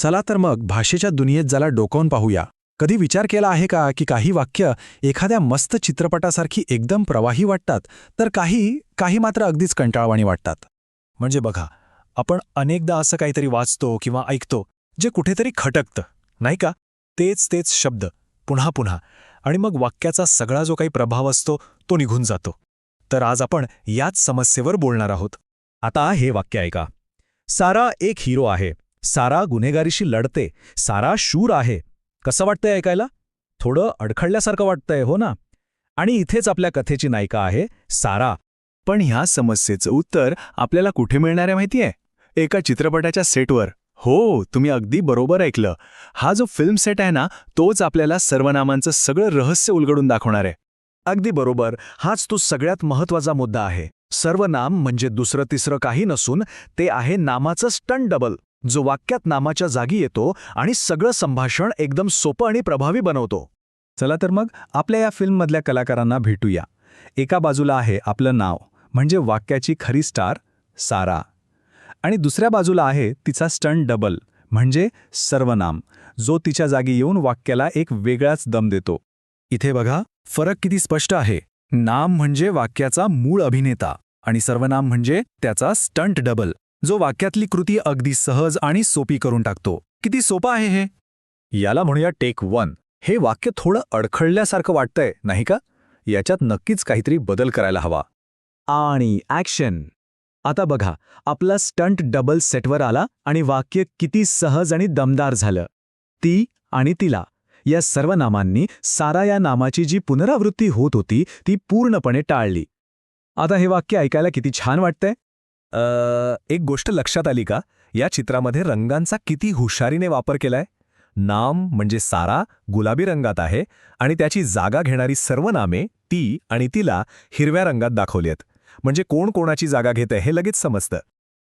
चला तर मग भाषेच्या दुनियेत जरा डोकावून पाहूया. कधी विचार केला आहे का की काही वाक्य एखाद्या मस्त चित्रपटासारखी एकदम प्रवाही वाटतात, तर काही मात्र अगदीच कंटाळवाणी वाटतात. म्हणजे बघा, आपण अनेकदा असं काहीतरी वाचतो किंवा ऐकतो जे कुठेतरी खटकतं, नाही का? तेच शब्द पुन्हा पुन्हा, आणि मग वाक्याचा सगळा जो काही प्रभाव असतो तो निघून जातो. तर आज आपण याच समस्येवर बोलणार आहोत. आता हे वाक्य ऐका. सारा एक हिरो आहे. सारा गुन्हेगारीशी लढते. सारा शूर आहे. कसं वाटतंय ऐकायला? थोडं अडखळल्यासारखं वाटतंय, हो ना? आणि इथेच आपल्या कथेची नायिका आहे सारा. पण ह्या समस्येचं उत्तर आपल्याला कुठे मिळणार आहे माहितीये? एका चित्रपटाच्या सेटवर. हो, तुम्ही अगदी बरोबर ऐकलं. हा जो फिल्म सेट आहे ना, तोच आपल्याला सर्वनामांचं सगळं रहस्य उलगडून दाखवणार आहे. अगदी बरोबर. हाच तो सगळ्यात महत्त्वाचा मुद्दा आहे. सर्वनाम म्हणजे दुसरं तिसरं काही नसून ते आहे नामाचं स्टंट डबल, जो वाक्यात नामाच्या जागी येतो आणि सगळं संभाषण एकदम सोपं आणि प्रभावी बनवतो. चला तर मग आपल्या या फिल्ममधल्या कलाकारांना भेटूया. एका बाजूला आहे आपलं नाव, म्हणजे वाक्याची खरी स्टार सारा. आणि दुसऱ्या बाजूला आहे तिचा स्टंट डबल, म्हणजे सर्वनाम, जो तिच्या जागी येऊन वाक्याला एक वेगळाच दम देतो. इथे बघा, फरक किती स्पष्ट आहे. नाम म्हणजे वाक्याचा मूळ अभिनेता आणि सर्वनाम म्हणजे त्याचा स्टंट डबल, जो वाक्यातली कृती अगदी सहज आणि सोपी करून टाकतो. किती सोपं आहे हे. याला म्हणूया टेक 1. हे वाक्य थोडं अडखळल्यासारखं वाटतंय, नाही का? याच्यात नक्कीच काहीतरी बदल करायला हवा. आणि ॲक्शन. आता बघा, आपला स्टंट डबल सेटवर आला आणि वाक्य किती सहज आणि दमदार झालं. ती आणि तिला या सर्वनामांनी सारा या नामाची जी पुनरावृत्ती होत होती ती पूर्णपणे टाळली. आता हे वाक्य ऐकायला किती छान वाटतंय. एक गोष्ट लक्षात आली का? या चित्रामध्ये रंगांचा किती हुशारीने वापर केलाय. नाम म्हणजे सारा गुलाबी रंगात आहे आणि त्याची जागा घेणारी सर्वनामे ती आणि तिला हिरव्या रंगात दाखवली आहेत. म्हणजे कोण कोणाची जागा घेतंय हे लगेच समजतं.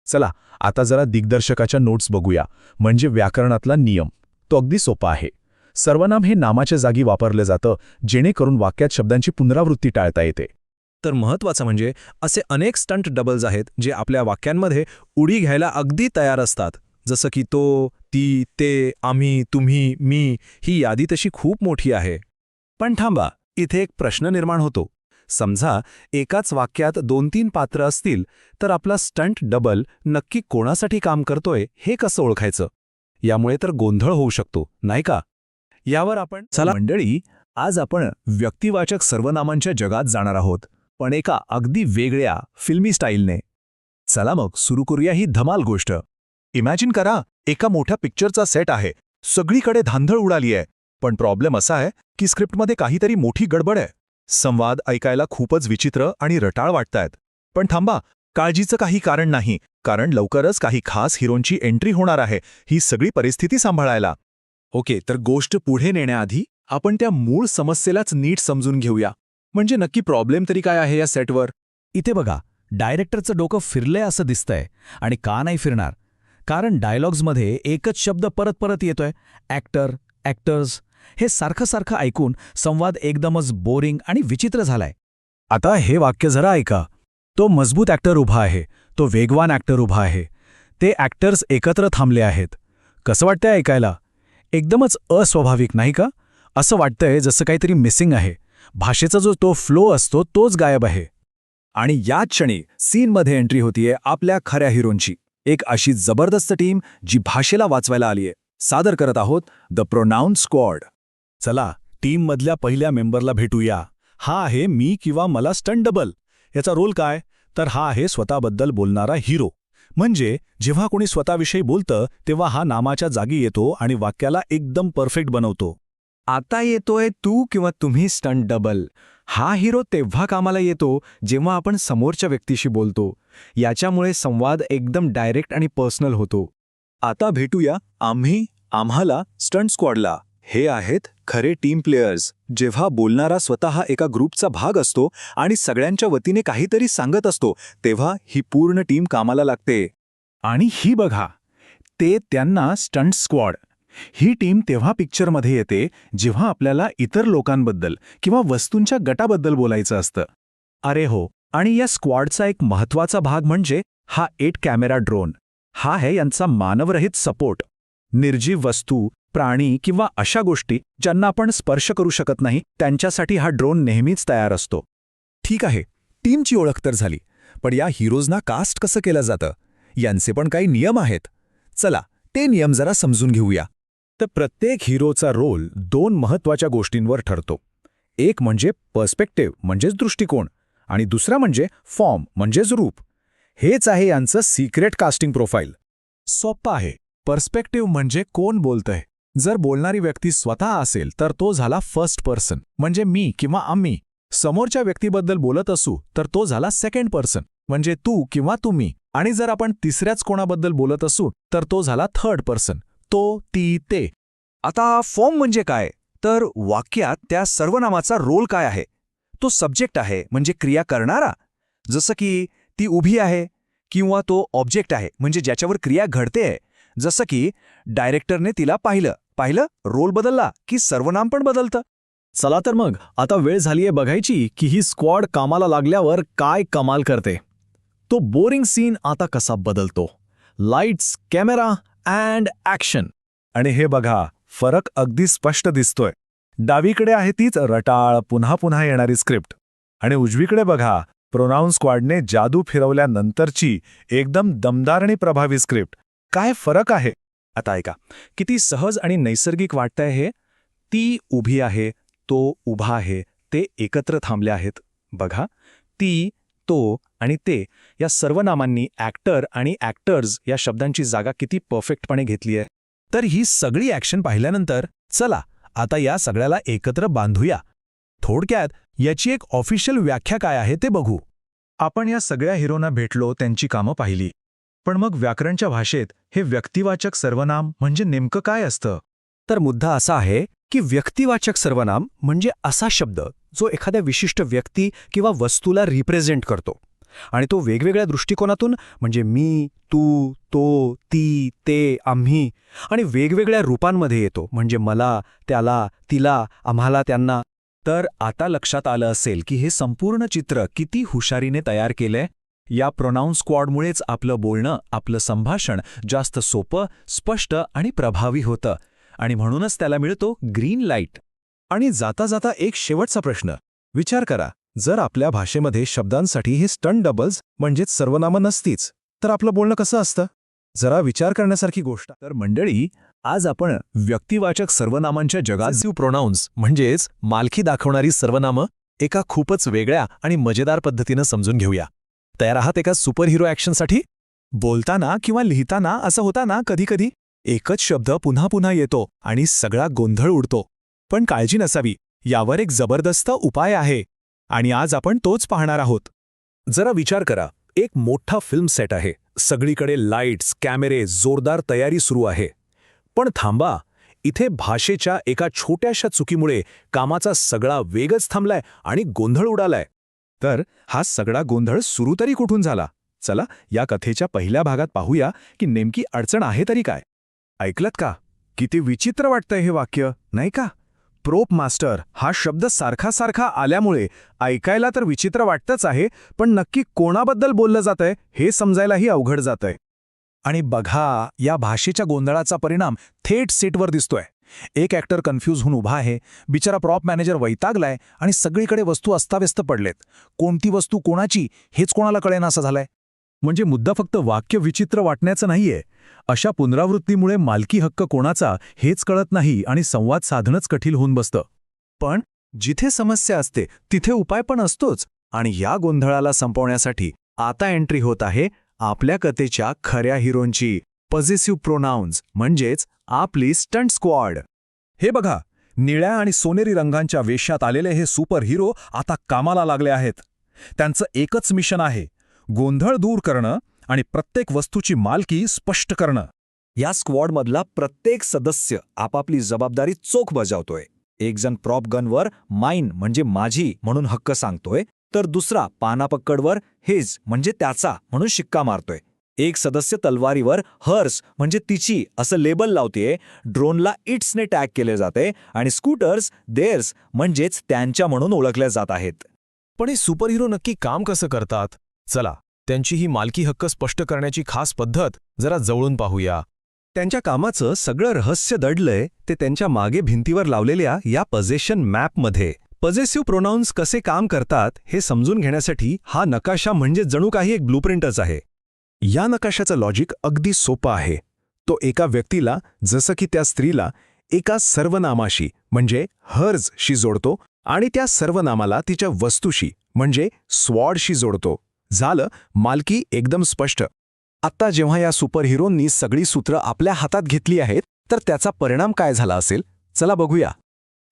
चला आता जरा दिग्दर्शकाच्या नोट्स बघूया. म्हणजे व्याकरणातला नियम तो अगदी सोपा आहे. सर्वनाम हे नामाच्या जागी वापरलं जातं, जेणेकरून वाक्यात शब्दांची पुनरावृत्ती टाळता येते. तर महत्त्वाचं म्हणजे असे अनेक स्टंट डबल्स आहेत जे आपल्या वाक्यांमध्ये उडी घ्यायला अगदी तयार असतात. जसं की तो, ती, ते, आम्ही, तुम्ही, मी. ही यादी तशी खूप मोठी आहे. पण थांबा, इथे एक प्रश्न निर्माण होतो. समजा एकाच वाक्यात 2-3 पात्र असतील, तर आपला स्टंट डबल नक्की कोणासाठी काम करतोय हे कसं ओळखायचं? यामुळे तर गोंधळ होऊ शकतो, नाही का? यावर आपण चला मंडळी, आज आपण व्यक्तिवाचक सर्वनामांच्या जगात जाणार आहोत, पण एका अगदी वेगळ्या फिल्मी स्टाईलने. चला मग सुरू करूया ही धमाल गोष्ट. इमॅजिन करा, एका मोठ्या पिक्चरचा सेट आहे. सगळीकडे धांदळ उडाली आहे. पण प्रॉब्लेम असा आहे की स्क्रिप्टमध्ये काहीतरी मोठी गडबड आहे. संवाद ऐकायला खूपच विचित्र आणि रटाळ वाटतायत. पण थांबा, काळजीचं काही कारण नाही, कारण लवकरच काही खास हिरोंची एंट्री होणार आहे ही सगळी परिस्थिती सांभाळायला. ओके, तर गोष्ट पुढे नेण्याआधी आपण त्या मूळ समस्येलाच नीट समजून घेऊया. म्हणजे नक्की प्रॉब्लेम तरी काय आहे या सेटवर? इथे बघा, डायरेक्टरचं डोकं फिरलंय असं दिसतंय. आणि का नाही फिरणार? कारण डायलॉग्समध्ये एकच शब्द परत परत येतोय, ॲक्टर, ॲक्टर्स. हे सारखं ऐकून संवाद एकदमच बोरिंग आणि विचित्र झालाय. आता हे वाक्य जरा ऐका. तो मजबूत ॲक्टर उभा आहे, तो वेगवान ॲक्टर उभा आहे. ते ॲक्टर्स एकत्र थांबले आहेत. कसं वाटतंय ऐकायला? एकदमच अस्वाभाविक, नाही का? असं वाटतंय जसं काहीतरी मिसिंग आहे. भाषेचा जो तो फ्लो असतो तोच गायब आहे. आणि याच क्षणी सीनमध्ये एंट्री होतीये आपल्या खऱ्या हिरोंची. एक अशी जबरदस्त टीम जी भाषेला वाचवायला आलीये. सादर करत आहोत द प्रोनाउन स्क्वॉड. चला टीममधल्या पहिल्या मेंबरला भेटूया. हा आहे मी किंवा मला स्टंट डबल. याचा रोल काय? तर हा आहे स्वतःबद्दल बोलणारा हिरो. म्हणजे जेव्हा कोणी स्वतःविषयी बोलतं तेव्हा हा नामाच्या जागी येतो आणि वाक्याला एकदम परफेक्ट बनवतो. आता येतोय तू किंवा तुम्ही स्टंट डबल. हा हिरो तेव्हा कामाला येतो जेव्हा आपण समोरच्या व्यक्तीशी बोलतो. याच्यामुळे संवाद एकदम डायरेक्ट आणि पर्सनल होतो. आता भेटूया आम्ही, आम्हाला, स्टंट स्क्वॉडला. हे आहेत खरे टीम प्लेयर्स. जेव्हा बोलणारा स्वतः एका ग्रुपचा भाग असतो आणि सगळ्यांच्या वतीने काहीतरी सांगत असतो, तेव्हा ही पूर्ण टीम कामाला लागते. आणि ही बघा, ते त्यांना स्टंट स्क्वॉड. ही टीम तेव्हा पिक्चरमध्ये येते जेव्हा आपल्याला इतर लोकांबद्दल किंवा वस्तूंच्या गटाबद्दल बोलायचं असतं. अरे हो, आणि या स्क्वॉडचा एक महत्त्वाचा भाग म्हणजे हा 8 कॅमेरा ड्रोन. हा आहे यांचा मानवरहित सपोर्ट. निर्जीव वस्तू, प्राणी किंवा अशा गोष्टी ज्यांना आपण स्पर्श करू शकत नाही त्यांच्यासाठी हा ड्रोन नेहमीच तयार असतो. ठीक आहे, टीमची ओळख तर झाली, पण या हिरोजना कास्ट कसं केलं जातं यांचे पण काही नियम आहेत. चला ते नियम जरा समजून घेऊया. तर प्रत्येक हिरोचा रोल 2 महत्त्वाच्या गोष्टींवर ठरतो. एक म्हणजे पर्स्पेक्टिव्ह म्हणजेच दृष्टिकोन, आणि दुसरा म्हणजे फॉर्म म्हणजेच रूप. हेच आहे यांचं सिक्रेट कास्टिंग प्रोफाईल. सोप्पा आहे. पर्स्पेक्टिव्ह म्हणजे कोण बोलतंय. जर बोलणारी व्यक्ती स्वतः असेल तर तो झाला फर्स्ट पर्सन, म्हणजे मी किंवा आम्ही. समोरच्या व्यक्तीबद्दल बोलत असू तर तो झाला सेकंड पर्सन, म्हणजे तू किंवा तुम्ही. आणि जर आपण तिसऱ्याच कोणाबद्दल बोलत असू तर तो झाला थर्ड पर्सन, तो, ती, ते. आता फॉर्म म्हणजे काय, तर वाक्यात त्या सर्वनामाचा रोल काय आहे. तो सब्जेक्ट आहे म्हणजे क्रिया करणारा, जसं की ती उभी आहे, किंवा तो ऑब्जेक्ट आहे म्हणजे ज्याच्यावर क्रिया घडतेय, जसं की डायरेक्टरने तिला पाहिलं रोल बदलला की सर्वनाम पण बदलतं. चला तर मग आता वेळ झालीये बघायची की ही स्क्वॉड कामाला लागल्यावर काय कमाल करते. तो बोरिंग सीन आता कसा बदलतो. Lights, camera and action. आणि हे बघा, फरक अगदी स्पष्ट दिसतोय. डावीकडे आहे तीच रटाळ पुन्हा पुन्हा येणारी स्क्रिप्ट, आणि उजवीकडे बघा प्रोनाऊन स्क्वॉडने जादू फिरवल्यानंतरची एकदम दमदार आणि प्रभावी स्क्रिप्ट. काय फरक आहे. आता ऐका, किती सहज आणि नैसर्गिक वाटतंय हे. ती उभी आहे, तो उभा आहे, ते एकत्र थांबले आहेत. बघा, ती, तो आणि ते या सर्वनामांनी ॲक्टर आणि ॲक्टर्स या शब्दांची जागा किती परफेक्टपणे घेतली आहे. तर ही सगळी ॲक्शन पाहिल्यानंतर चला आता या सगळ्याला एकत्र बांधूया. थोडक्यात याची एक ऑफिशियल व्याख्या काय आहे ते बघू. आपण या सगळ्या हिरोंना भेटलो, त्यांची कामं पाहिली. पण मग व्याकरणच्या भाषेत हे व्यक्तिवाचक सर्वनाम म्हणजे नेमकं काय असतं. तर मुद्दा असा आहे की व्यक्तिवाचक सर्वनाम म्हणजे असा शब्द जो एखाद्या विशिष्ट व्यक्ती किंवा वस्तूला रिप्रेझेंट करतो, आणि तो वेगवेगळ्या दृष्टिकोनातून म्हणजे मी, तू, तो, ती, ते, आम्ही, आणि वेगवेगळ्या रूपांमध्ये येतो, म्हणजे मला, त्याला, तिला, आम्हाला, त्यांना. तर आता लक्षात आलं असेल की हे संपूर्ण चित्र किती हुशारीने तयार केलंय. या प्रोनाऊन स्क्वॉडमुळेच आपलं बोलणं, आपलं संभाषण जास्त सोपं, स्पष्ट आणि प्रभावी होतं, आणि म्हणूनच त्याला मिळतो ग्रीन लाईट. आणि जाता जाता एक शेवटचा प्रश्न. विचार करा, जर आपल्या भाषेमध्ये शब्दांसाठी हे स्टंट डबल्स म्हणजेच सर्वनामं नसतीच, तर आपलं बोलणं कसं असतं. जरा विचार करण्यासारखी गोष्ट. तर मंडळी, आज आपण व्यक्तिवाचक सर्वनामांच्या जगात प्रोनाऊन्स म्हणजेच मालकी दाखवणारी सर्वनामं एका खूपच वेगळ्या आणि मजेदार पद्धतीनं समजून घेऊया. तयार आहात एका सुपरहिरो ॲक्शनसाठी. बोलताना किंवा लिहिताना असं होता ना कधीकधी, एकच शब्द पुन्हा पुन्हा येतो आणि सगळा गोंधळ उडतो. पण काळजी नसावी, यावर एक जबरदस्त उपाय आहे, आणि आज आपण तोच पाहणार आहोत. जरा विचार करा, एक मोठा फिल्म सेट आहे, सगळीकडे लाईट्स, कॅमेरे, जोरदार तयारी सुरू आहे. पण थांबा, इथे भाषेच्या एका छोट्याशा चुकीमुळे कामाचा सगळा वेगच थांबलाय आणि गोंधळ उडालाय. तर हा सगळा गोंधळ सुरू तरी कुठून झाला. चला या कथेच्या पहिल्या भागात पाहूया की नेमकी अडचण आहे तरी काय. ऐकलत का, किती विचित्र वाटतंय हे वाक्य, नाही का. प्रोप मास्टर हा शब्द सारखा सारखा आल्यामुळे ऐकायला तर विचित्र वाटतंच आहे, पण नक्की कोणाबद्दल बोललं जातंय हे समजायलाही अवघड जातंय. आणि बघा, या भाषेच्या गोंधळाचा परिणाम थेट सेटवर दिसतोय. एक ॲक्टर कन्फ्यूज होऊन उभा आहे, बिचारा प्रॉप मॅनेजर वैतागलाय, आणि सगळीकडे वस्तू अस्ताव्यस्त पडलेत. कोणती वस्तू कोणाची हेच कोणाला कळेना असं झालंय. म्हणजे मुद्दा फक्त वाक्य विचित्र वाटण्याचं नाहीये. अशा पुनरावृत्तीमुळे मालकी हक्क कोणाचा हेच कळत नाही आणि संवाद साधणंच कठीण होऊन बसतं. पण जिथे समस्या असते तिथे उपाय पण असतोच, आणि या गोंधळाला संपवण्यासाठी आता एंट्री होत आहे आपल्या कथेच्या खऱ्या हिरोंची, पॉझेसिव्ह प्रोनाऊन्स म्हणजेच आपली स्टंट स्क्वॉड. हे बघा, निळ्या आणि सोनेरी रंगांच्या वेशात आलेले हे सुपर हिरो आता कामाला लागले आहेत. त्यांचं एकच मिशन आहे, गोंधळ दूर करणं आणि प्रत्येक वस्तूची मालकी स्पष्ट करणं. या स्क्वॉडमधला प्रत्येक सदस्य आपापली जबाबदारी चोख बजावतोय. एक जण प्रॉप गनवर माईन म्हणजे माझी म्हणून हक्क सांगतोय, तर दुसरा पानापक्कडवर हिज म्हणजे त्याचा म्हणून शिक्का मारतोय. एक सदस्य तलवारीवर हर्स म्हणजे तिची असं लेबल लावतेय, ड्रोनला इट्सने टॅग केले जाते, आणि स्कूटर्स देअर्स म्हणजेच त्यांच्या म्हणून ओळखल्या जात आहेत. पण हे सुपरहिरो नक्की काम कसं करतात. चला त्यांची ही मालकी हक्क स्पष्ट करण्याची खास पद्धत जरा जवळून पाहूया. त्यांच्या कामाचं सगळं रहस्य दडलंय ते त्यांच्या मागे भिंतीवर लावलेल्या या पजेशन मॅपमध्ये. पजेसिव्ह प्रोनाउन्स कसे काम करतात हे समजून घेण्यासाठी हा नकाशा म्हणजे जणू काही एक ब्लूप्रिंटच आहे. या नकाशाचं लॉजिक अगदी सोपं आहे. तो एका व्यक्तीला, जसं की त्या स्त्रीला, एका सर्वनामाशी म्हणजे हर्जशी जोडतो आणि त्या सर्वनामाला तिच्या वस्तूशी म्हणजे स्वॉर्डशी जोडतो. झालं, मालकी एकदम स्पष्ट. आत्ता जेव्हा या सुपरहिरोंनी सगळी सूत्रं आपल्या हातात घेतली आहेत तर त्याचा परिणाम काय झाला असेल, चला बघूया.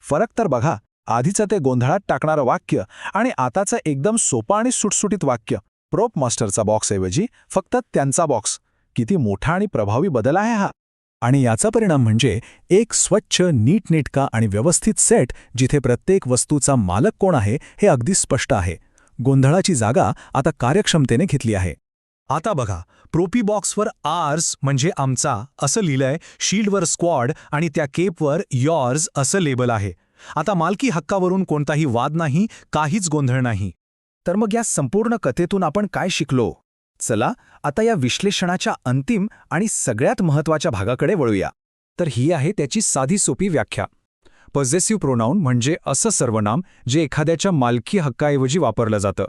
फरक तर बघा, आधीचं ते गोंधळात टाकणारं वाक्य आणि आताचं एकदम सोपं आणि सुटसुटीत वाक्य. प्रोप मास्टरचा बॉक्सऐवजी फक्त त्यांचा बॉक्स. किती मोठा आणि प्रभावी बदल आहे हा. आणि याचा परिणाम म्हणजे एक स्वच्छ, नीटनेटका आणि व्यवस्थित सेट जिथे प्रत्येक वस्तूचा मालक कोण आहे हे अगदी स्पष्ट आहे. गोंधळाची जागा आता कार्यक्षमतेने घेतली आहे. आता बघा, प्रोपी बॉक्सवर आर्स म्हणजे आमचा असं लिहिलंय, शील्डवर स्क्वॉड आणि त्या केपवर यॉर्स असं लेबल आहे. आता मालकी हक्कावरून कोणताही वाद नाही, काहीच गोंधळ नाही. तर मग या संपूर्ण कथेतून आपण काय शिकलो? चला आता या विश्लेषणाच्या अंतिम आणि सगळ्यात महत्त्वाच्या भागाकडे वळूया. तर ही आहे त्याची साधी सोपी व्याख्या. पॉझेसिव्ह प्रोनाऊन म्हणजे असं सर्वनाम जे एखाद्याच्या मालकी हक्काऐवजी वापरलं जातं.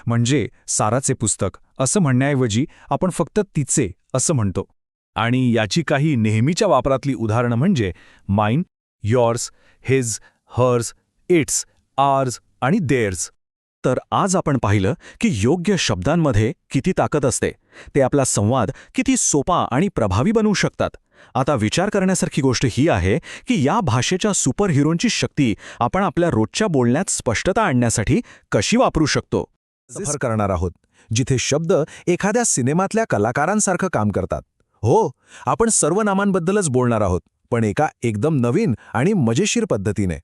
म्हणजे साराचे पुस्तक असं म्हणण्याऐवजी आपण फक्त तिचे असं म्हणतो. आणि याची काही नेहमीच्या वापरातली उदाहरणं म्हणजे mine, yours, his, hers, its, ours आणि देअर्स. तर आज आपण पाहिलं की योग्य शब्दांमध्ये किती ताकद असते. ते आपला संवाद किती सोपा आणि प्रभावी बनवू शकतात. आता विचार करण्यासारखी गोष्ट ही आहे की या भाषेच्या सुपरहिरोंची शक्ती आपण आपल्या रोजच्या बोलण्यात स्पष्टता आणण्यासाठी कशी वापरू शकतो. सफर करणार आहोत जिथे शब्द एखाद्या सिनेमातल्या कलाकारांसारखं काम करतात. हो, आपण सर्वनामांबद्दलच बोलणार आहोत, पण एका एकदम नवीन आणि मजेशीर पद्धतीने.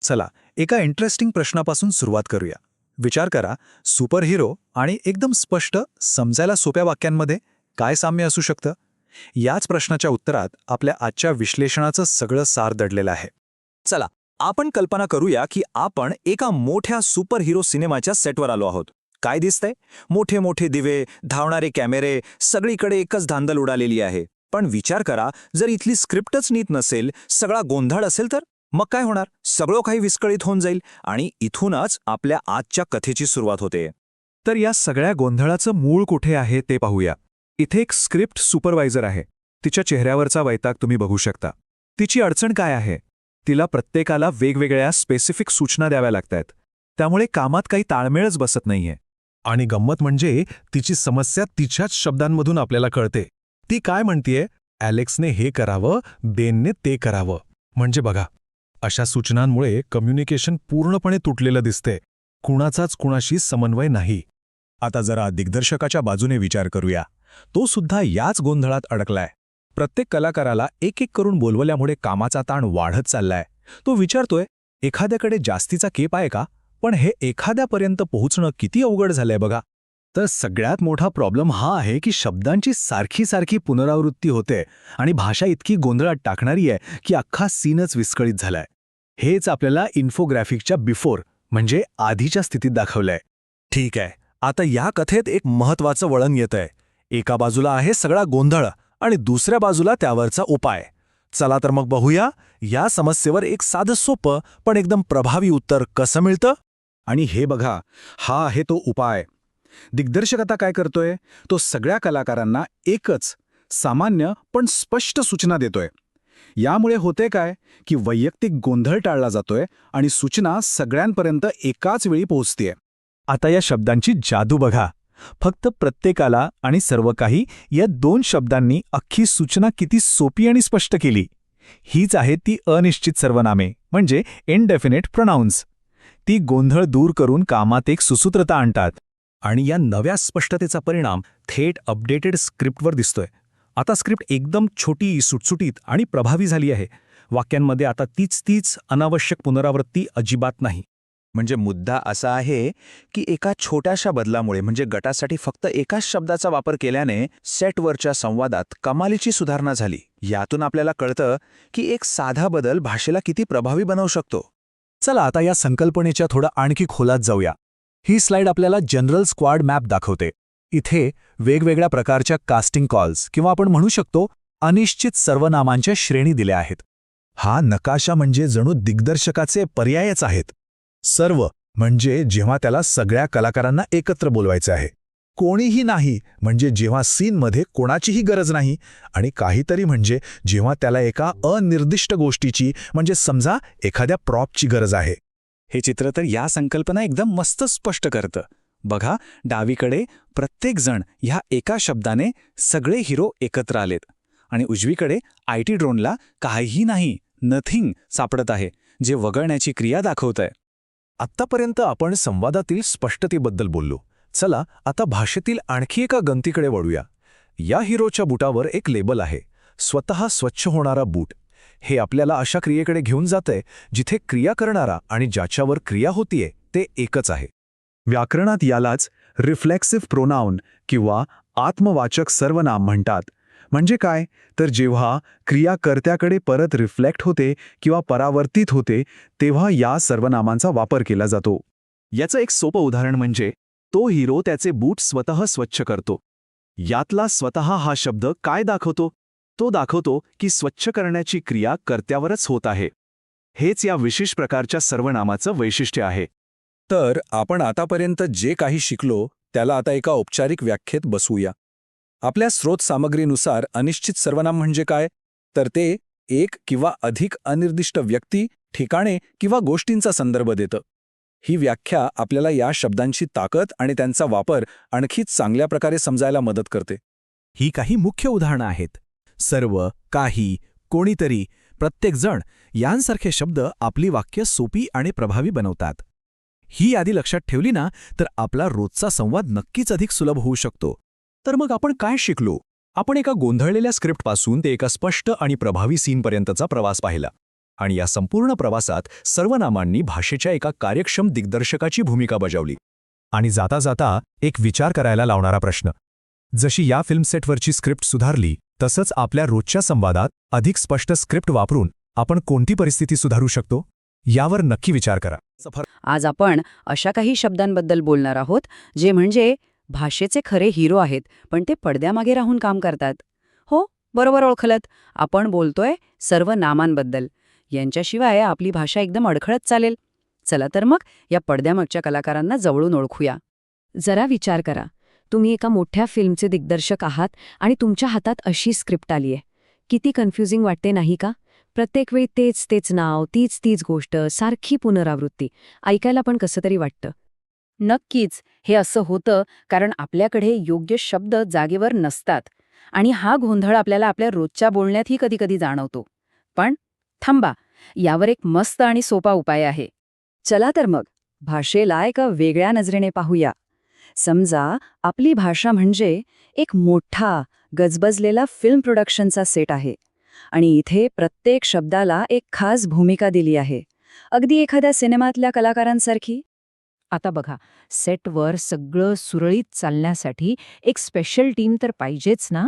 चला एका इंटरेस्टिंग प्रश्नापासून सुरुवात करूया. विचार करा, सुपरहिरो आणि एकदम स्पष्ट, समजायला सोप्या वाक्यांमध्ये काय साम्य असू शकतं? याच प्रश्नाच्या उत्तरात आपल्या आजच्या विश्लेषणाचं सगळं सार दडलेलं आहे. चला आपण कल्पना करूया की आपण एका मोठ्या सुपरहिरो सिनेमाच्या सेटवर आलो आहोत. काय दिसतंय? मोठे मोठे दिवे, धावणारे कॅमेरे, सगळीकडे एकच धांदल उडालेली आहे. पण विचार करा, जर इथली स्क्रिप्टच नीट नसेल, सगळा गोंधळ असेल तर मग काय होणार? सगळं काही विस्कळीत होऊन जाईल आणि इथूनच आपल्या आजच्या कथेची सुरुवात होते. तर या सगळ्या गोंधळाचं मूळ कुठे आहे ते पाहूया. इथे एक स्क्रिप्ट सुपरवायझर आहे. तिच्या चेहऱ्यावरचा वैताग तुम्ही बघू शकता. तिची अडचण काय आहे? तिला प्रत्येकाला वेगवेगळ्या स्पेसिफिक सूचना द्याव्या लागतायत. त्यामुळे कामात काही ताळमेळच बसत नाहीये. आणि गंमत म्हणजे तिची समस्या तिच्याच शब्दांमधून आपल्याला कळते. ती काय म्हणतीये? ॲलेक्सने हे करावं, बेनने ते करावं. म्हणजे बघा, अशा सूचनांमुळे कम्युनिकेशन पूर्णपणे तुटलेलं दिसते. कुणाचाच कुणाशी समन्वय नाही. आता जरा दिग्दर्शकाच्या बाजूने विचार करूया. तो सुद्धा याच गोंधळात अडकलाय. प्रत्येक कलाकाराला एक एक करून बोलवल्यामुळे कामाचा ताण वाढत चाललाय. तो विचारतोय, एखाद्याकडे जास्तीचा केप आहे का? पण हे एखाद्यापर्यंत पोहोचणं किती अवघड झालंय बघा. तर सगळ्यात मोठा प्रॉब्लेम हा आहे की शब्दांची सारखी सारखी पुनरावृत्ती होते आणि भाषा इतकी गोंधळात टाकणारी आहे की अख्खा सीनच विस्कळीत झालाय. हेच आपल्याला इन्फोग्राफिकच्या बिफोर म्हणजे आधीच्या स्थितीत दाखवलंय. ठीक आहे, आता या कथेत एक महत्त्वाचं वळण येतंय. एका बाजूला आहे सगळा गोंधळ आणि दुसऱ्या बाजूला त्यावरचा उपाय. चला तर मग बघूया या समस्येवर एक साधं सोपं पण एकदम प्रभावी उत्तर कसं मिळतं. आणि हे बघा, हा आहे तो उपाय. दिग्दर्शक आता काय करतोय? तो सगळ्या कलाकारांना एकच सामान्य पण स्पष्ट सूचना देतोय. यामुळे होते काय की वैयक्तिक गोंधळ टाळला जातोय आणि सूचना सगळ्यांपर्यंत एकाच वेळी पोहोचतेय. आता या शब्दांची जादू बघा. फक्त प्रत्येकाला आणि सर्व काही या 2 शब्दांनी अख्खी सूचना किती सोपी आणि स्पष्ट केली. हीच आहे ती अनिश्चित सर्वनामे म्हणजे इनडेफिनेट प्रोनाउन्स. ती गोंधळ दूर करून कामात एक सुसूत्रता आणतात. आणि या नव्या स्पष्टतेचा परिणाम थेट अपडेटेड स्क्रिप्टवर दिसतोय. आता स्क्रिप्ट एकदम छोटी, सुटसुटीत आणि प्रभावी झाली आहे. वाक्यांमध्ये आता तीच अनावश्यक पुनरावृत्ती अजिबात नाही. म्हणजे मुद्दा असा आहे की एका छोट्याशा बदलामुळे म्हणजे गटासाठी फक्त एकाच शब्दाचा वापर केल्याने सेटवरच्या संवादात कमालीची सुधारणा झाली. यातून आपल्याला कळतं की एक साधा बदल भाषेला किती प्रभावी बनवू शकतो. चला आता या संकल्पनेच्या थोडं आणखी खोलात जाऊया. ही स्लाइड आपल्याला जनरल स्क्वॉड मॅप दाखवते. इथे वेगवेगळ्या प्रकारच्या कास्टिंग कॉल्स किंवा आपण म्हणू शकतो अनिश्चित सर्वनामांच्या श्रेणी दिल्या आहेत. हा नकाशा म्हणजे जणू दिग्दर्शकाचे पर्यायच आहेत. सर्व म्हणजे जेव्हा त्याला सगळ्या कलाकारांना एकत्र बोलवायचे आहे. कोणीही नाही म्हणजे जेव्हा सीनमध्ये कोणाचीही गरज नाही. आणि काहीतरी म्हणजे जेव्हा त्याला एका अनिर्दिष्ट गोष्टीची म्हणजे समजा एखाद्या प्रॉपची गरज आहे. हे चित्र तर या संकल्पना एकदम मस्त स्पष्ट करतं. बघा, डावीकडे प्रत्येकजण ह्या एका शब्दाने सगळे हिरो एकत्र आलेत आणि उजवीकडे IT ड्रोनला काहीही नाही, नथिंग सापडत आहे, जे वगळण्याची क्रिया दाखवत आहे. आत्तापर्यंत आपण संवादातील स्पष्टतेबद्दल बोललो. चला आता भाषेतील आणखी एका गंतीकडे वळूया. या हिरोच्या बुटावर एक लेबल आहे, स्वतः स्वच्छ होणारा बूट. हे आपल्याला अशा क्रियेकडे घेऊन जातंय जिथे क्रिया करणारा आणि ज्याच्यावर क्रिया होतीये ते एकच आहे. व्याकरणात यालाच रिफ्लेक्सिव्ह प्रोनाऊन किंवा आत्मवाचक सर्वनाम म्हणतात. म्हणजे काय तर जेव्हा क्रिया कर्त्याकडे परत रिफ्लेक्ट होते किंवा परावर्तित होते तेव्हा या सर्वनामांचा वापर केला जातो. याचं एक सोपं उदाहरण म्हणजे तो हिरो त्याचे बूट स्वतः स्वच्छ करतो. यातला स्वतः हा शब्द काय दाखवतो? तो दाखवतो की स्वच्छ करण्याची क्रिया कर्त्यावरच होत आहे. हेच या विशेष प्रकारच्या सर्वनामाचं वैशिष्ट्य आहे. तर आपण आतापर्यंत जे काही शिकलो त्याला आता एका औपचारिक व्याख्येत बसवूया. आपल्या स्रोत सामग्रीनुसार अनिश्चित सर्वनाम म्हणजे काय तर ते एक किंवा अधिक अनिर्दिष्ट व्यक्ती, ठिकाणे किंवा गोष्टींचा संदर्भ देतं. ही व्याख्या आपल्याला या शब्दांची ताकद आणि त्यांचा वापर आणखी चांगल्या प्रकारे समजायला मदत करते. ही काही मुख्य उदाहरणं आहेत. सर्व, काही, कोणीतरी, प्रत्येकजण यांसारखे शब्द आपली वाक्य सोपी आणि प्रभावी बनवतात. ही यादी लक्षात ठेवली ना तर आपला रोजचा संवाद नक्कीच अधिक सुलभ होऊ शकतो. तर मग आपण काय शिकलो? आपण एका गोंधळलेल्या स्क्रिप्टपासून ते एका स्पष्ट आणि प्रभावी सीनपर्यंतचा प्रवास पाहिला. आणि या संपूर्ण प्रवासात सर्वनामांनी भाषेच्या एका कार्यक्षम दिग्दर्शकाची भूमिका बजावली. आणि जाता जाता एक विचार करायला लावणारा प्रश्न. जशी या फिल्मसेटवरची स्क्रिप्ट सुधारली तसंच आपल्या रोजच्या संवादात अधिक स्पष्ट स्क्रिप्ट वापरून आपण कोणती परिस्थिती सुधारू शकतो यावर नक्की विचार करा. आज आपण अशा काही शब्दांबद्दल बोलणार आहोत जे म्हणजे भाषेचे खरे हिरो आहेत, पण ते पडद्यामागे राहून काम करतात. हो, बरोबर ओळखलत. आपण बोलतोय सर्व नामांबद्दल. यांच्याशिवाय आपली भाषा एकदम अडखळत चालेल. चला तर मग या पडद्यामागच्या कलाकारांना जवळून ओळखूया. जरा विचार करा, तुम्ही एका मोठ्या फिल्मचे दिग्दर्शक आहात आणि तुमच्या हातात अशी स्क्रिप्ट आलीय. किती कन्फ्युजिंग वाटते नाही का? प्रत्येक वेळी तेच नाव, तीच गोष्ट, सारखी पुनरावृत्ती. ऐकायला पण कसं तरी वाटतं. नक्कीच हे असं होतं कारण आपल्याकडे योग्य शब्द जागेवर नसतात आणि हा गोंधळ आपल्याला आपल्या रोजच्या बोलण्यातही कधीकधी जाणवतो. पण थांबा, यावर एक मस्त आणि सोपा उपाय आहे. चला तर मग भाषेला एका वेगळ्या नजरेने पाहूया. समजा आपली भाषा म्हणजे एक मोठा, गजबजलेला फिल्म प्रोडक्शनचा सेट आहे आणि इथे प्रत्येक शब्दाला एक खास भूमिका दिली आहे, अगदी एखाद्या सिनेमातल्या कलाकारांसारखी. आता बघा, सेटवर सगळं सुरळीत चालण्यासाठी एक स्पेशल टीम तर पाहिजेच ना.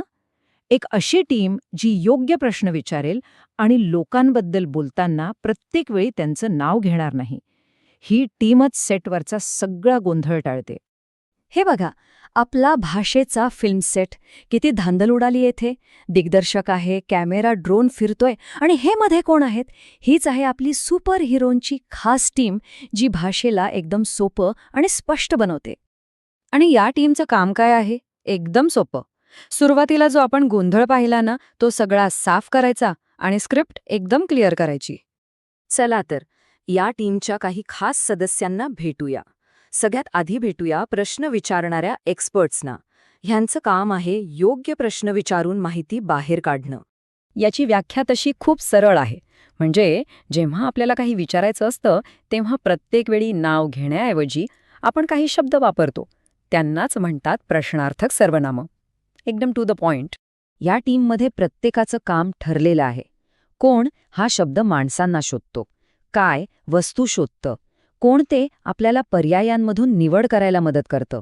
एक अशी टीम जी योग्य प्रश्न विचारेल आणि लोकांबद्दल बोलताना प्रत्येक वेळी त्यांचं नाव घेणार नाही. ही टीमच सेटवरचा सगळा गोंधळ टाळते. हे बघा, आपला भाषेचा फिल्म सेट. किती धांदल उडाली येथे. दिग्दर्शक आहे, कॅमेरा, ड्रोन फिरतोय आणि हे मध्ये कोण आहेत? हीच आहे आपली सुपर हिरोंची खास टीम जी भाषेला एकदम सोपं आणि स्पष्ट बनवते. आणि या टीमचं काम काय आहे? एकदम सोपं. सुरुवातीला जो आपण गोंधळ पाहिला ना, तो सगळा साफ करायचा आणि स्क्रिप्ट एकदम क्लिअर करायची. चला तर या टीमच्या काही खास सदस्यांना भेटूया. सगळ्यात आधी भेटूया प्रश्न विचारणाऱ्या एक्सपर्ट्सना. ह्यांचं काम आहे योग्य प्रश्न विचारून माहिती बाहेर काढणं. याची व्याख्या तशी खूप सरळ आहे. म्हणजे जेव्हा आपल्याला काही विचारायचं असतं तेव्हा प्रत्येक वेळी नाव घेण्याऐवजी आपण काही शब्द वापरतो. त्यांनाच म्हणतात प्रश्नार्थक सर्वनामं. एकदम टू द पॉइंट. या टीममध्ये प्रत्येकाचं काम ठरलेलं आहे. कोण हा शब्द माणसांना शोधतो, काय वस्तू शोधतं, कोण ते आपल्याला पर्यायांमधून निवड करायला मदत करतं,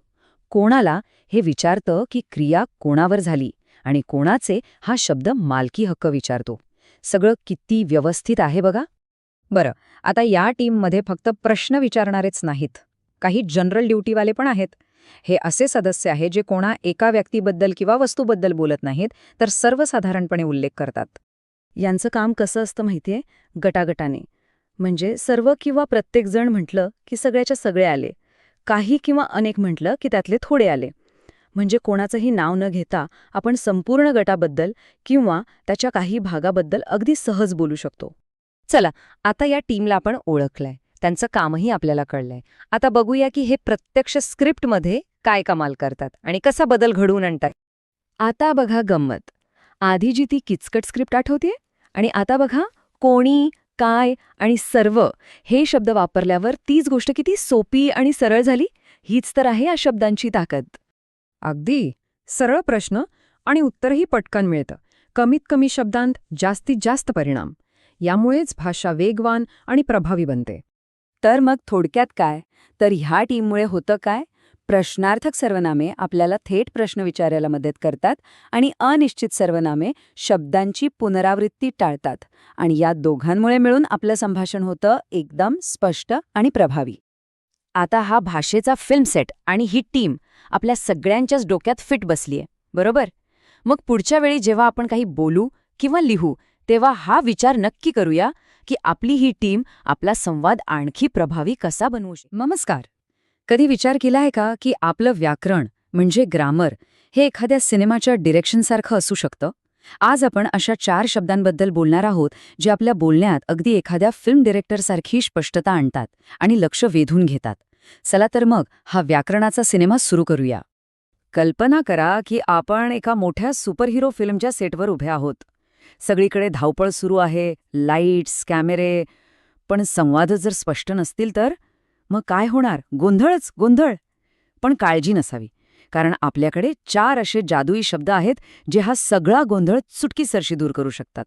कोणाला हे विचारतं की क्रिया कोणावर झाली आणि कोणाचे हा शब्द मालकी हक्क विचारतो. सगळं किती व्यवस्थित आहे बघा. बरं, आता या टीममध्ये फक्त प्रश्न विचारणारेच नाहीत, काही जनरल ड्युटीवाले पण आहेत. हे असे सदस्य आहे जे कोणा एका व्यक्तीबद्दल किंवा वस्तूबद्दल बोलत नाहीत, तर सर्वसाधारणपणे उल्लेख करतात. यांचं काम कसं असतं माहितीये? गटागटाने. म्हणजे सर्व किंवा प्रत्येकजण म्हटलं की सगळ्याच्या सगळे आले. काही किंवा अनेक म्हटलं की त्यातले थोडे आले. म्हणजे कोणाचंही नाव न घेता आपण संपूर्ण गटाबद्दल किंवा त्याच्या काही भागाबद्दल अगदी सहज बोलू शकतो. चला, आता या टीमला आपण ओळखलंय, त्यांचं कामही आपल्याला कळलंय. आता बघूया की हे प्रत्यक्ष स्क्रिप्टमध्ये काय कमाल करतात आणि कसा बदल घडवून आणतात. आता बघा गंमत. आधी जी ती किचकट स्क्रिप्ट आठवतेय, आणि आता बघा कोणी, काय आणि सर्व हे शब्द वापरल्यावर तीच गोष्ट किती सोपी आणि सरळ झाली. हीच तर आहे या शब्दांची ताकद. अगदी सरळ प्रश्न आणि उत्तरही पटकन मिळतं. कमीत कमी शब्दांत जास्तीत जास्त परिणाम. यामुळेच भाषा वेगवान आणि प्रभावी बनते. तर मग थोडक्यात काय? तर ह्या टीममुळे होतं काय? प्रश्नार्थक सर्वनामे आपल्याला थेट प्रश्न विचारायला मदत करतात आणि अनिश्चित सर्वनामे शब्दांची पुनरावृत्ती टाळतात. आणि या दोघांमुळे मिळून आपलं संभाषण होतं एकदम स्पष्ट आणि प्रभावी. आता हा भाषेचा फिल्म सेट आणि ही टीम आपल्या सगळ्यांच्याच डोक्यात फिट बसलीये, बरोबर? मग पुढच्या वेळी जेव्हा आपण काही बोलू किंवा लिहू, तेव्हा हा विचार नक्की करूया की आपली ही टीम आपला संवाद आणखी प्रभावी कसा बनवू शकते. नमस्कार. कधी विचार केला आहे का की आपलं व्याकरण म्हणजे ग्रामर हे एखाद्या सिनेमाच्या डिरेक्शनसारखं असू शकतं? आज आपण अशा 4 शब्दांबद्दल बोलणार आहोत जे आपल्या बोलण्यात अगदी एखाद्या फिल्म डिरेक्टरसारखी स्पष्टता आणतात आणि लक्ष वेधून घेतात. चला तर मग हा व्याकरणाचा सिनेमा सुरू करूया. कल्पना करा की आपण एका मोठ्या सुपरहिरो फिल्मच्या सेटवर उभे आहोत. सगळीकडे धावपळ सुरू आहे, लाईट्स, कॅमेरे. पण संवादच जर स्पष्ट नसतील तर मग काय होणार? गोंधळच गोंधळ. पण काळजी नसावी, कारण आपल्याकडे 4 असे जादुई शब्द आहेत जे हा सगळा गोंधळ चुटकीसरशी दूर करू शकतात.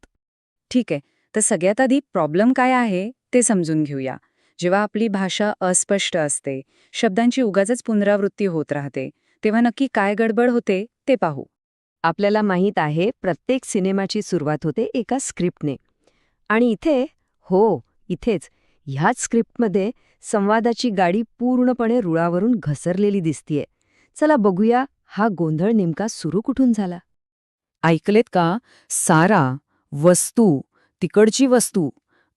ठीक आहे, तर सगळ्यात आधी प्रॉब्लेम काय आहे ते समजून घेऊया. जेव्हा आपली भाषा अस्पष्ट असते, शब्दांची उगाचच पुनरावृत्ती होत राहते, तेव्हा नक्की काय गडबड होते ते पाहू. आपल्याला माहीत आहे प्रत्येक सिनेमाची सुरुवात होते एका स्क्रिप्टने. आणि इथेच ह्याच स्क्रिप्टमध्ये संवादाची गाडी पूर्णपणे रुळावरून घसरलेली दिसतीये. चला बघूया हा गोंधळ नेमका सुरू कुठून झाला. ऐकलेत का? सारा, वस्तू, तिकडची वस्तू.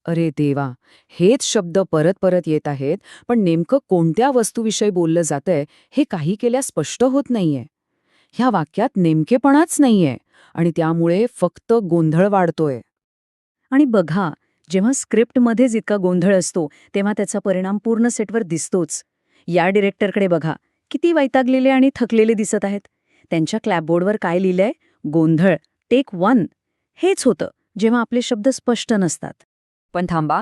अरे देवा, हेच शब्द परत परत येत आहेत, पण नेमकं कोणत्या वस्तूविषयी बोललं जातंय हे काही केल्या स्पष्ट होत नाहीये. ह्या वाक्यात नेमकेपणाच नाहीये आणि त्यामुळे फक्त गोंधळ वाढतोय. आणि बघा, जेव्हा स्क्रिप्टमध्येच इतका गोंधळ असतो तेव्हा त्याचा परिणाम पूर्ण सेटवर दिसतोच. या डिरेक्टरकडे बघा, किती वैतागलेले आणि थकलेले दिसत आहेत. त्यांच्या क्लॅपबोर्डवर काय लिहिलंय? गोंधळ, टेक 1. हेच होतं जेव्हा आपले शब्द स्पष्ट नसतात. पण थांबा,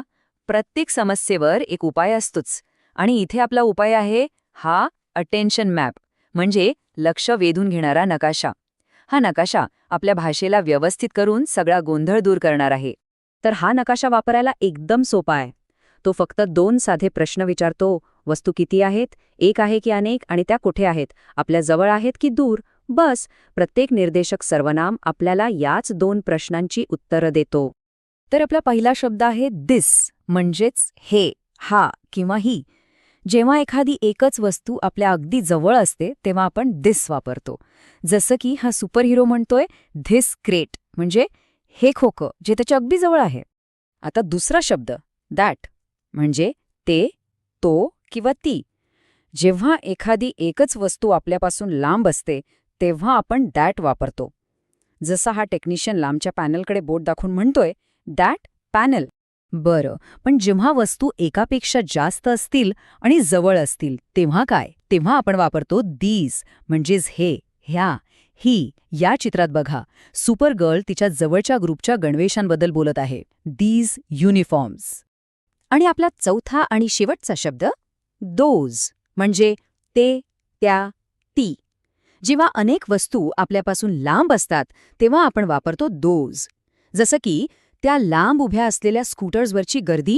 प्रत्येक समस्येवर एक उपाय असतोच. आणि इथे आपला उपाय आहे हा अटेन्शन मॅप, म्हणजे लक्ष वेधून घेणारा नकाशा. हा नकाशा आपल्या भाषेला व्यवस्थित करून सगळा गोंधळ दूर करणार आहे. तर हा नकाशा वापरायला एकदम सोपा आहे. तो फक्त 2 साधे प्रश्न विचारतो. वस्तू किती आहेत, एक आहे की अनेक, आणि त्या कुठे आहेत, आपल्या जवळ आहेत की दूर. बस, प्रत्येक निर्देशक सर्वनाम आपल्याला याच 2 प्रश्नांची उत्तरं देतो. तर आपला पहिला शब्द आहे दिस, म्हणजेच हे, हा किंवा ही. जेव्हा एखादी एकच वस्तू आपल्या अगदी जवळ असते तेव्हा आपण दिस वापरतो. जसं की हा सुपरहिरो म्हणतोय धिस क्रेट, म्हणजे हे खोकं जे त्याच्या अगदी जवळ आहे. आता दुसरा शब्द दॅट, म्हणजे ते, तो किंवा ती. जेव्हा एखादी एकच वस्तू आपल्यापासून लांब असते तेव्हा आपण दॅट वापरतो. जसा हा टेक्निशियन लांबच्या पॅनलकडे बोट दाखवून म्हणतोय दॅट पॅनल. बरं, पण जेव्हा वस्तू एकापेक्षा जास्त असतील आणि जवळ असतील तेव्हा काय? तेव्हा आपण वापरतो दीज, म्हणजेच हे, ह्या, ही. या चित्रात बघा, सुपरगर्ल तिच्या जवळच्या ग्रुपच्या गणवेशांबद्दल बोलत आहे, दीज युनिफॉर्म्स. आणि आपला चौथा आणि शेवटचा शब्द दोज, म्हणजे ते, त्या, ती. जेव्हा अनेक वस्तू आपल्यापासून लांब असतात तेव्हा आपण वापरतो दोज. जसं की त्या लांब उभ्या असलेल्या स्कूटर्सवरची गर्दी,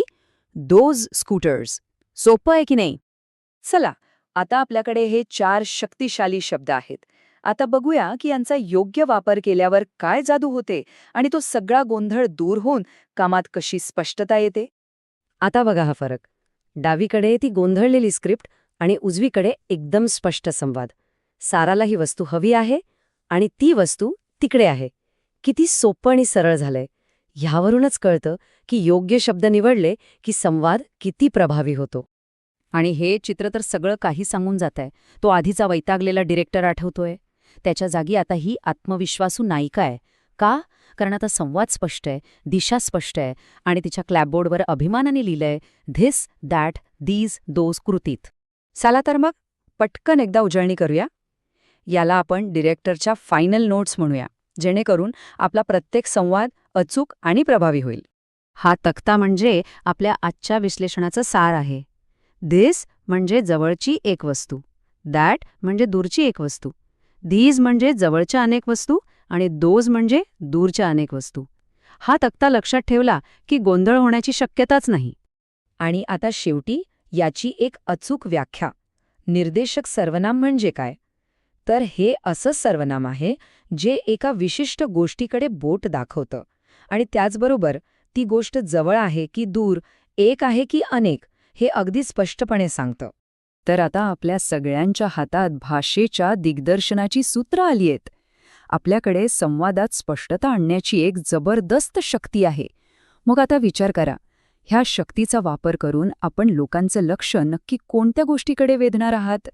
दोज स्कूटर्स. सोपं आहे की नाही? चला, आता आपल्याकडे हे 4 शक्तिशाली शब्द आहेत. आता बघूया की यांचा योग्य वापर केल्यावर काय जादू होते आणि तो सगळा गोंधळ दूर होऊन कामात कशी स्पष्टता येते. आता बघा हा फरक. डावीकडे ती गोंधळलेली स्क्रिप्ट, आणि उजवीकडे एकदम स्पष्ट संवाद. साराला ही वस्तू हवी आहे आणि ती वस्तू तिकडे आहे. किती सोपं आणि सरळ झालंय. ह्यावरूनच कळतं की योग्य शब्द निवडले की संवाद किती प्रभावी होतो. आणि हे चित्र तर सगळं काही सांगून जातंय. तो आधीचा वैतागलेला डिरेक्टर आठवतोय. त्याच्या जागी आता ही आत्मविश्वासू नायिका आहे. का? कारण आता संवाद स्पष्ट आहे, दिशा स्पष्ट आहे आणि तिच्या क्लॅपबोर्डवर अभिमानाने लिहिलंय धिस, दॅट, दीज, दोज कृतीत. चला तर मग पटकन एकदा उजळणी करूया. याला आपण डिरेक्टरच्या फायनल नोट्स म्हणूया, जेणेकरून आपला प्रत्येक संवाद अचूक आणि प्रभावी होईल. हा तक्ता म्हणजे आपल्या आजच्या विश्लेषणाचं सार आहे. धिस म्हणजे जवळची एक वस्तू, दॅट म्हणजे दूरची एक वस्तू, धीज म्हणजे जवळच्या अनेक वस्तू आणि दोज म्हणजे दूरच्या अनेक वस्तू. हा तक्ता लक्षात ठेवला की गोंधळ होण्याची शक्यताच नाही. आणि आता शेवटी याची एक अचूक व्याख्या. निर्देशक सर्वनाम म्हणजे काय? तर हे असं सर्वनाम आहे जे एका विशिष्ट गोष्टीकडे बोट दाखवतं आणि त्याचबरोबर ती गोष्ट जवळ आहे की दूर, एक आहे की अनेक, हे अगदी स्पष्टपणे सांगतं. तर आता आपल्या सगळ्यांच्या हातात भाषेच्या दिग्दर्शनाची सूत्र आली आहेत. आपल्याकडे संवादात स्पष्टता आणण्याची एक जबरदस्त शक्ती आहे. मग आता विचार करा, ह्या शक्तीचा वापर करून आपण लोकांचं लक्ष नक्की कोणत्या गोष्टीकडे वेधणार आहात?